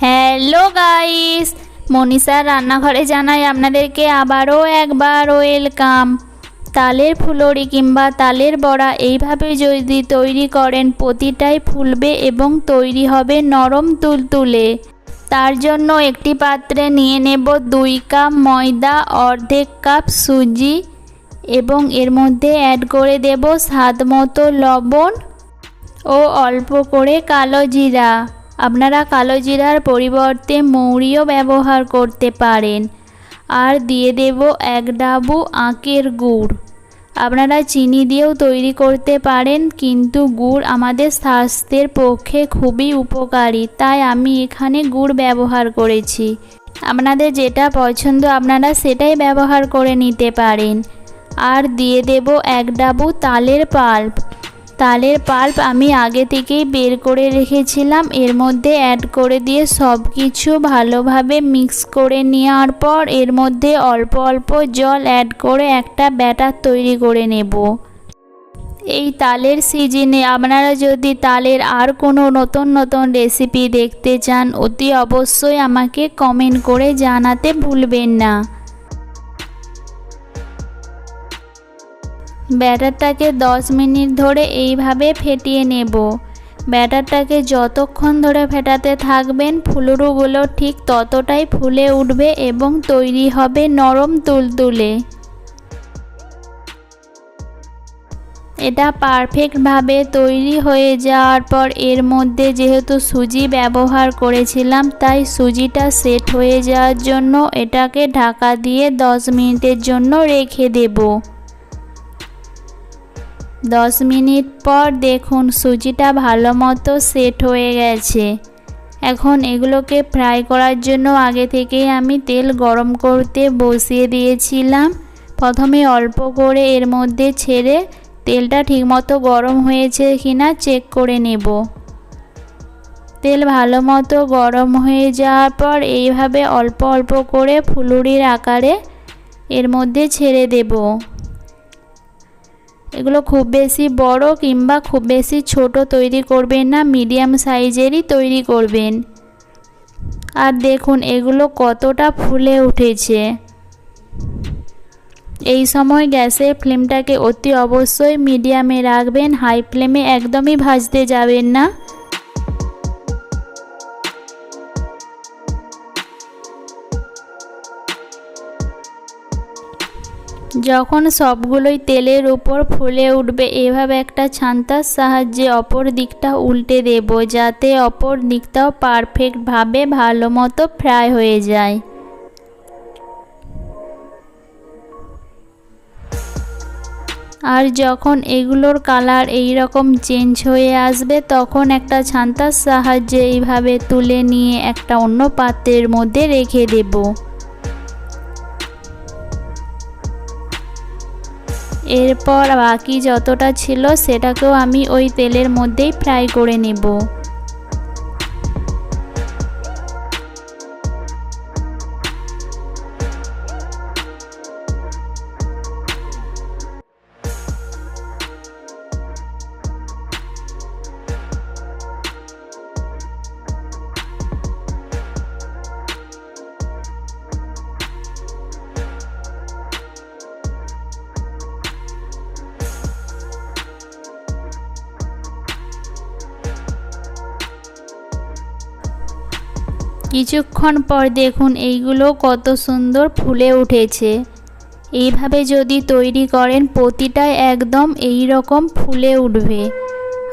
Hello guys, মনীষার রান্নাঘরে জানাই আপনাদেরকে আবারও একবার ওয়েলকাম। তালের ফুলুরি কিংবা তালের বড়া এইভাবে যদি তৈরি করেন প্রতিটাই ফুলবে এবং তৈরি হবে নরম তুলতুলে। তার জন্য একটি পাত্রে নিয়ে নেব 2 কাপ ময়দা, অর্ধেক কাপ সুজি এবং এর মধ্যে অ্যাড করে দেব স্বাদ মতো লবণ ও অল্প করে কালো জিরা। আপনারা কালো জিরার পরিবর্তে মৌরিও ব্যবহার করতে পারেন। আর দিয়ে দেব 1 ডাবু আখের গুড়। আপনারা চিনি দিয়েও তৈরি করতে পারেন, কিন্তু গুড় আমাদের স্বাস্থ্যের পক্ষে খুবই উপকারী, তাই আমি এখানে গুড় ব্যবহার করেছি। আপনাদের যেটা পছন্দ আপনারা সেটাই ব্যবহার করে নিতে পারেন। আর দিয়ে দেব 1 ডাবু তালের পাল্প। তালের পাল্প আমি আগে থেকেই বের করে রেখেছিলাম। এর মধ্যে অ্যাড করে দিয়ে সব কিছু ভালোভাবে মিক্স করে নেওয়ার পর এর মধ্যে অল্প অল্প জল অ্যাড করে একটা ব্যাটার তৈরি করে নেব। এই তালের সিজনে আপনারা যদি তালের আর কোনো নতুন নতুন রেসিপি দেখতে চান অতি অবশ্যই আমাকে কমেন্ট করে জানাতে ভুলবেন না। ব্যাটারটাকে 10 মিনিট ধরে এইভাবে ফেটিয়ে নেব। ব্যাটারটাকে যতক্ষণ ধরে ফেটাতে থাকবেন ফুলুরিগুলো ঠিক ততটাই ফুলে উঠবে এবং তৈরি হবে নরম তুলতুলে। এটা পারফেক্টভাবে তৈরি হয়ে যাওয়ার পর এর মধ্যে যেহেতু সুজি ব্যবহার করেছিলাম তাই সুজিটা সেট হয়ে যাওয়ার জন্য এটাকে ঢাকা দিয়ে 10 মিনিটের জন্য রেখে দেব। 10 মিনিট পর দেখুন সুজিটা ভালো মতো সেট হয়ে গেছে। এখন এগুলোকে ফ্রাই করার জন্য আগে থেকেই আমি তেল গরম করতে বসিয়ে দিয়েছিলাম। প্রথমে অল্প করে এর মধ্যে ছেড়ে তেলটা ঠিকমতো গরম হয়েছে কিনা চেক করে নেব। তেল ভালো মতো গরম হয়ে যাওয়ার পর এইভাবে অল্প অল্প করে ফুলুরির আকারে এর মধ্যে ছেড়ে দেব। এগুলো খুব বেশি বড় কিংবা খুব বেশি ছোট তৈরি করবেন না, মিডিয়াম সাইজেরই তৈরি করবেন। আর দেখুন এগুলো কতটা ফুলে উঠেছে। এই সময় গ্যাসের ফ্লেমটাকে অতি অবশ্যই মিডিয়ামে রাখবেন, হাই ফ্লেমে একদমই ভাজতে যাবেন না। যখন সবগুলোই তেলের উপর ফুলে উঠবে এভাবে একটা ছান্তার সাহায্যে অপর দিকটা উল্টে দেব, যাতে অপর দিকটাও পারফেক্টভাবে ভালো মতো ফ্রাই হয়ে যায়। আর যখন এগুলোর কালার এই রকম চেঞ্জ হয়ে আসবে তখন একটা ছান্তার সাহায্যে এইভাবে তুলে নিয়ে একটা অন্য পাত্রের মধ্যে রেখে দেব। এরপর বাকি যতটা ছিল সেটাকেও আমি ওই তেলের মধ্যেই ফ্রাই করে নেব। কিছুক্ষণ পর দেখুন এইগুলো কত সুন্দর ফুলে উঠেছে। এইভাবে যদি তৈরি করেন প্রতিটাই একদম এই রকম ফুলে উঠবে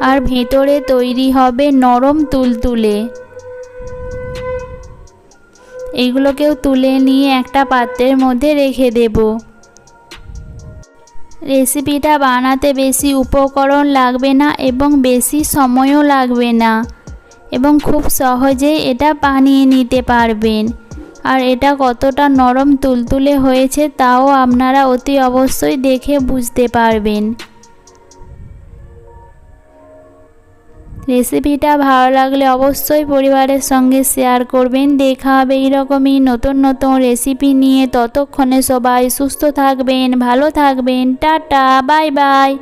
আর ভেতরে তৈরি হবে নরম তুলতুলে। এইগুলোকেও তুলে নিয়ে একটা পাত্রের মধ্যে রেখে দেব। রেসিপিটা বানাতে বেশি উপকরণ লাগবে না এবং বেশি সময়ও লাগবে না এবং খুব সহজেই এটা বানিয়ে নিতে পারবেন। আর এটা কতটা নরম তুলতুলে হয়েছে তাও আপনারা অতি অবশ্যই দেখে বুঝতে পারবেন। রেসিপিটা ভালো লাগলে অবশ্যই পরিবারের সঙ্গে শেয়ার করবেন। দেখা হবে এইরকমই নতুন নতুন রেসিপি নিয়ে। ততক্ষণে সবাই সুস্থ থাকবেন, ভালো থাকবেন। Tata, bye bye.